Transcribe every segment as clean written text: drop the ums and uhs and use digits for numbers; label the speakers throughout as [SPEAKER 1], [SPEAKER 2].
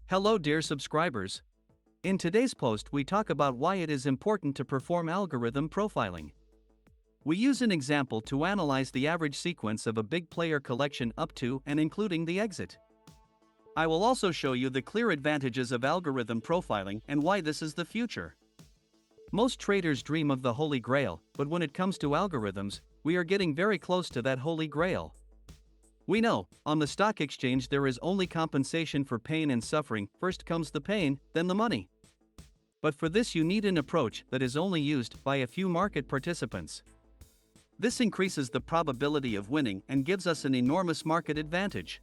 [SPEAKER 1] Hello dear subscribers. In today's post we talk about why it is important to perform algorithm profiling. We use an example to analyze the average sequence of a big player collection up to and including the exit. I will also show you the clear advantages of algorithm profiling and why this is the future. Most traders dream of the holy grail, but when it comes to algorithms, we are getting very close to that holy grail. We know, on the stock exchange there is only compensation for pain and suffering. First comes the pain, then the money. But for this you need an approach that is only used by a few market participants. This increases the probability of winning and gives us an enormous market advantage.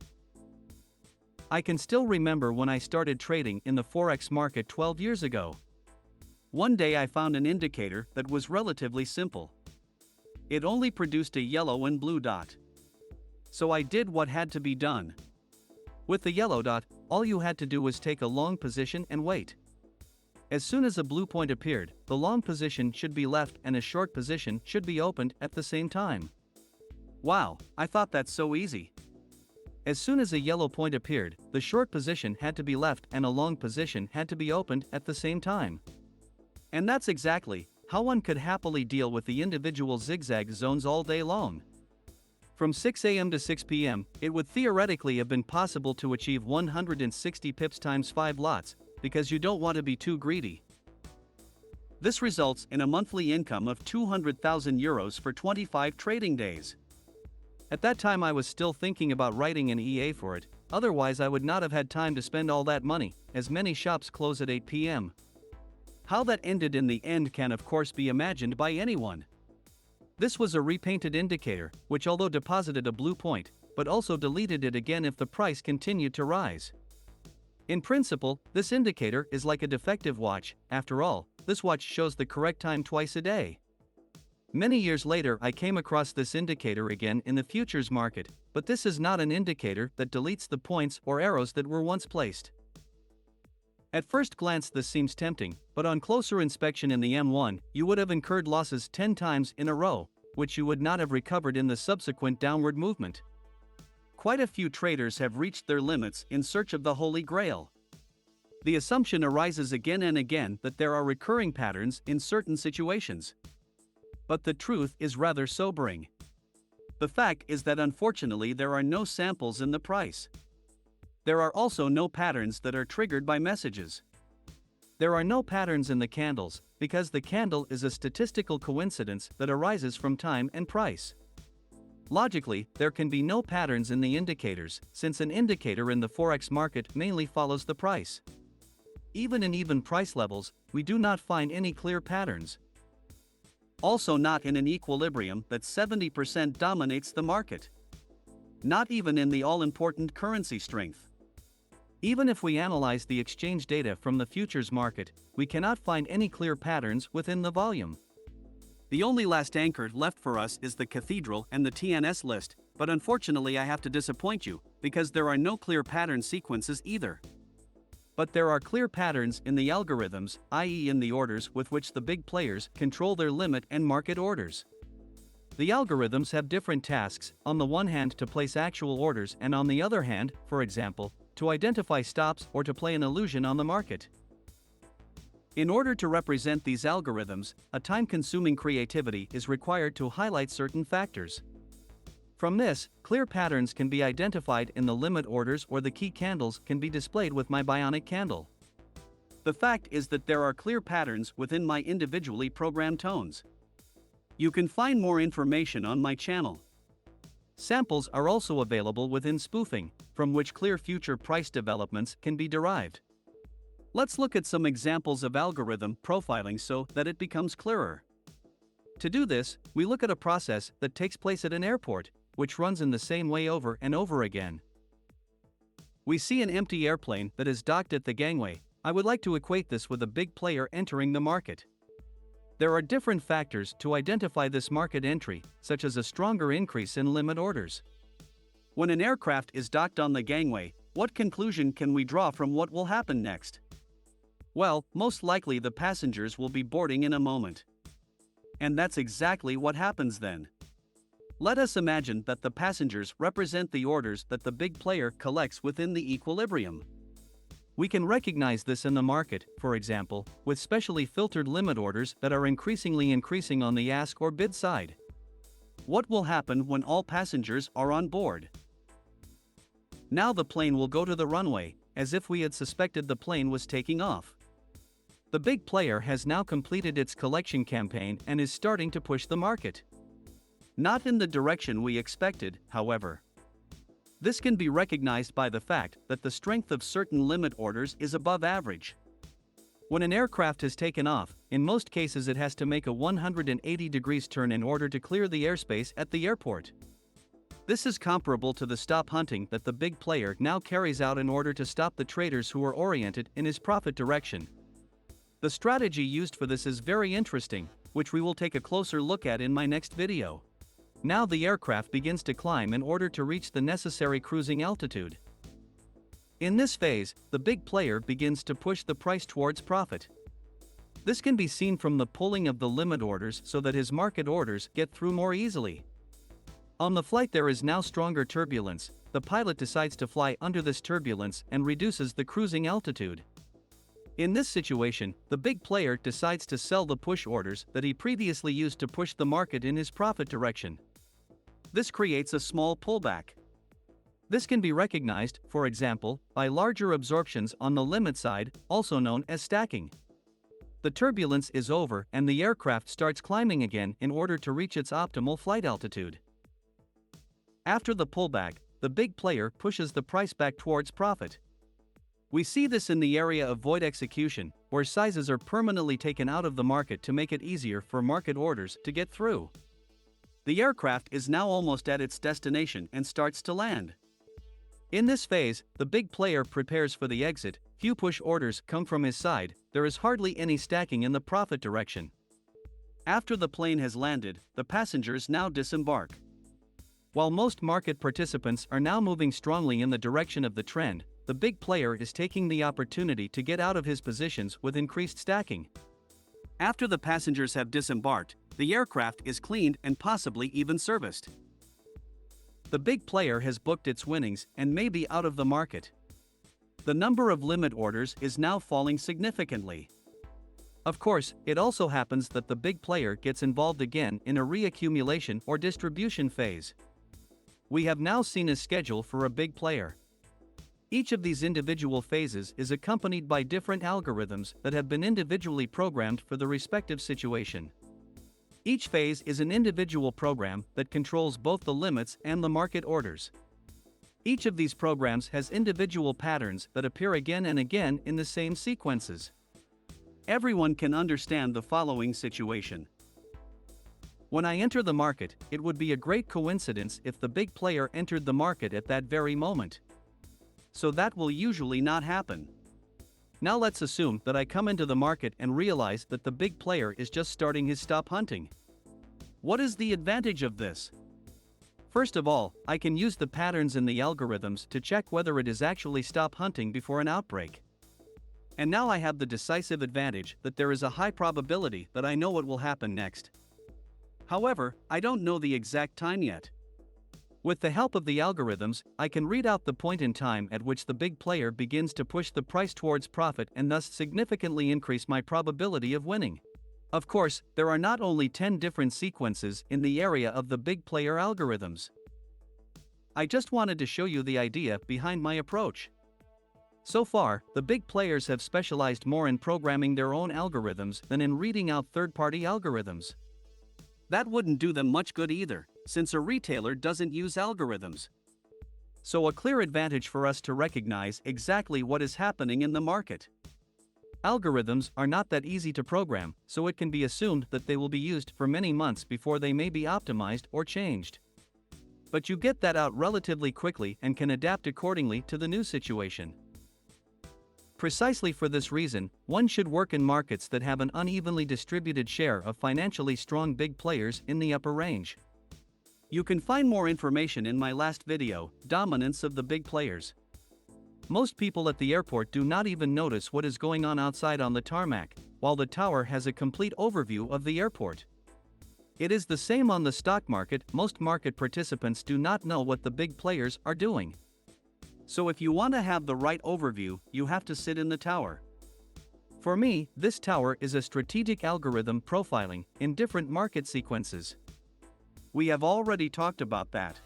[SPEAKER 1] I can still remember when I started trading in the Forex market 12 years ago. One day I found an indicator that was relatively simple. It only produced a yellow and blue dot. So I did what had to be done. With the yellow dot, all you had to do was take a long position and wait. As soon as a blue point appeared, the long position should be left and a short position should be opened at the same time. Wow, I thought that's so easy. As soon as a yellow point appeared, the short position had to be left and a long position had to be opened at the same time. And that's exactly how one could happily deal with the individual zigzag zones all day long. From 6 a.m. to 6 p.m., it would theoretically have been possible to achieve 160 pips times 5 lots, because you don't want to be too greedy. This results in a monthly income of 200,000 euros for 25 trading days. At that time I was still thinking about writing an EA for it, otherwise I would not have had time to spend all that money, as many shops close at 8 p.m. How that ended in the end can of course be imagined by anyone. This was a repainted indicator, which although deposited a blue point, but also deleted it again if the price continued to rise. In principle, this indicator is like a defective watch. After all, this watch shows the correct time twice a day. Many years later I came across this indicator again in the futures market, but this is not an indicator that deletes the points or arrows that were once placed. At first glance this seems tempting, but on closer inspection in the M1, you would have incurred losses 10 times in a row, which you would not have recovered in the subsequent downward movement. Quite a few traders have reached their limits in search of the holy grail. The assumption arises again and again that there are recurring patterns in certain situations. But the truth is rather sobering. The fact is that unfortunately there are no samples in the price. There are also no patterns that are triggered by messages. There are no patterns in the candles, because the candle is a statistical coincidence that arises from time and price. Logically, there can be no patterns in the indicators, since an indicator in the Forex market mainly follows the price. Even in even price levels, we do not find any clear patterns. Also not in an equilibrium that 70% dominates the market. Not even in the all-important currency strength. Even if we analyze the exchange data from the futures market, we cannot find any clear patterns within the volume. The only last anchor left for us is the cathedral and the TNS list, but unfortunately I have to disappoint you, because there are no clear pattern sequences either. But there are clear patterns in the algorithms, i.e. in the orders with which the big players control their limit and market orders. The algorithms have different tasks, on the one hand to place actual orders and on the other hand, for example, to identify stops or to play an illusion on the market. In order to represent these algorithms, a time-consuming creativity is required to highlight certain factors. From this, clear patterns can be identified in the limit orders or the key candles can be displayed with my Bionic Candle. The fact is that there are clear patterns within my individually programmed tones. You can find more information on my channel. Samples are also available within spoofing, from which clear future price developments can be derived. Let's look at some examples of algorithm profiling so that it becomes clearer. To do this, we look at a process that takes place at an airport, which runs in the same way over and over again. We see an empty airplane that is docked at the gangway. I would like to equate this with a big player entering the market. There are different factors to identify this market entry, such as a stronger increase in limit orders. When an aircraft is docked on the gangway, what conclusion can we draw from what will happen next? Well, most likely the passengers will be boarding in a moment. And that's exactly what happens then. Let us imagine that the passengers represent the orders that the big player collects within the equilibrium. We can recognize this in the market, for example, with specially filtered limit orders that are increasingly increasing on the ask or bid side. What will happen when all passengers are on board? Now the plane will go to the runway, as if we had suspected the plane was taking off. The big player has now completed its collection campaign and is starting to push the market. Not in the direction we expected, however. This can be recognized by the fact that the strength of certain limit orders is above average. When an aircraft has taken off, in most cases it has to make a 180 degrees turn in order to clear the airspace at the airport. This is comparable to the stop hunting that the big player now carries out in order to stop the traders who are oriented in his profit direction. The strategy used for this is very interesting, which we will take a closer look at in my next video. Now the aircraft begins to climb in order to reach the necessary cruising altitude. In this phase, the big player begins to push the price towards profit. This can be seen from the pulling of the limit orders so that his market orders get through more easily. On the flight there is now stronger turbulence. The pilot decides to fly under this turbulence and reduces the cruising altitude. In this situation, the big player decides to sell the push orders that he previously used to push the market in his profit direction. This creates a small pullback. This can be recognized, for example, by larger absorptions on the limit side, also known as stacking. The turbulence is over and the aircraft starts climbing again in order to reach its optimal flight altitude. After the pullback, the big player pushes the price back towards profit. We see this in the area of void execution, where sizes are permanently taken out of the market to make it easier for market orders to get through. The aircraft is now almost at its destination and starts to land. In this phase, the big player prepares for the exit. Few push orders come from his side, there is hardly any stacking in the profit direction. After the plane has landed, the passengers now disembark. While most market participants are now moving strongly in the direction of the trend, the big player is taking the opportunity to get out of his positions with increased stacking. After the passengers have disembarked, the aircraft is cleaned and possibly even serviced. The big player has booked its winnings and may be out of the market. The number of limit orders is now falling significantly. Of course, it also happens that the big player gets involved again in a reaccumulation or distribution phase. We have now seen a schedule for a big player. Each of these individual phases is accompanied by different algorithms that have been individually programmed for the respective situation. Each phase is an individual program that controls both the limits and the market orders. Each of these programs has individual patterns that appear again and again in the same sequences. Everyone can understand the following situation. When I enter the market, it would be a great coincidence if the big player entered the market at that very moment. So that will usually not happen. Now let's assume that I come into the market and realize that the big player is just starting his stop hunting. What is the advantage of this? First of all, I can use the patterns in the algorithms to check whether it is actually stop hunting before an outbreak. And now I have the decisive advantage that there is a high probability that I know what will happen next. However, I don't know the exact time yet. With the help of the algorithms, I can read out the point in time at which the big player begins to push the price towards profit and thus significantly increase my probability of winning. Of course, there are not only 10 different sequences in the area of the big player algorithms. I just wanted to show you the idea behind my approach. So far, the big players have specialized more in programming their own algorithms than in reading out third-party algorithms. That wouldn't do them much good either, since a retailer doesn't use algorithms. So a clear advantage for us to recognize exactly what is happening in the market. Algorithms are not that easy to program, so it can be assumed that they will be used for many months before they may be optimized or changed. But you get that out relatively quickly and can adapt accordingly to the new situation. Precisely for this reason, one should work in markets that have an unevenly distributed share of financially strong big players in the upper range. You can find more information in my last video, Dominance of the Big Players. Most people at the airport do not even notice what is going on outside on the tarmac, while the tower has a complete overview of the airport. It is the same on the stock market. Most market participants do not know what the big players are doing. So if you want to have the right overview, you have to sit in the tower. For me, this tower is a strategic algorithm profiling in different market sequences. We have already talked about that.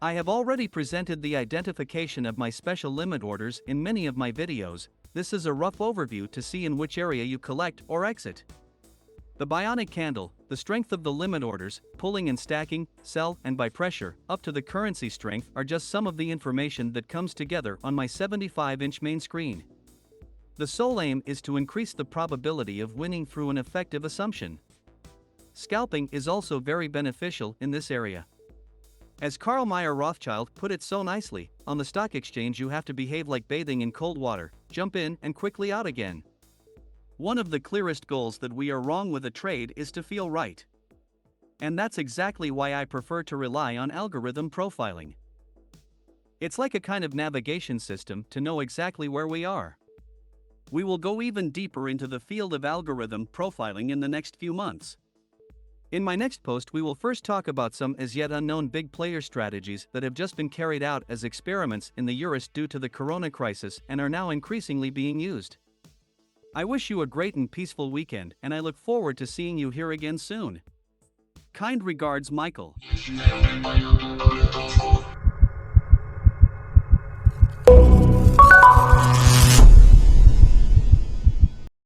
[SPEAKER 1] I have already presented the identification of my special limit orders in many of my videos. This is a rough overview to see in which area you collect or exit. The Bionic Candle, the strength of the limit orders, pulling and stacking, sell and buy pressure, up to the currency strength are just some of the information that comes together on my 75-inch main screen. The sole aim is to increase the probability of winning through an effective assumption. Scalping is also very beneficial in this area. As Carl Meyer Rothschild put it so nicely, on the stock exchange you have to behave like bathing in cold water, jump in and quickly out again. One of the clearest goals that we are wrong with a trade is to feel right. And that's exactly why I prefer to rely on algorithm profiling. It's like a kind of navigation system to know exactly where we are. We will go even deeper into the field of algorithm profiling in the next few months. In my next post we will first talk about some as yet unknown big player strategies that have just been carried out as experiments in the US due to the corona crisis and are now increasingly being used. I wish you a great and peaceful weekend, and I look forward to seeing you here again soon. Kind regards, Michael.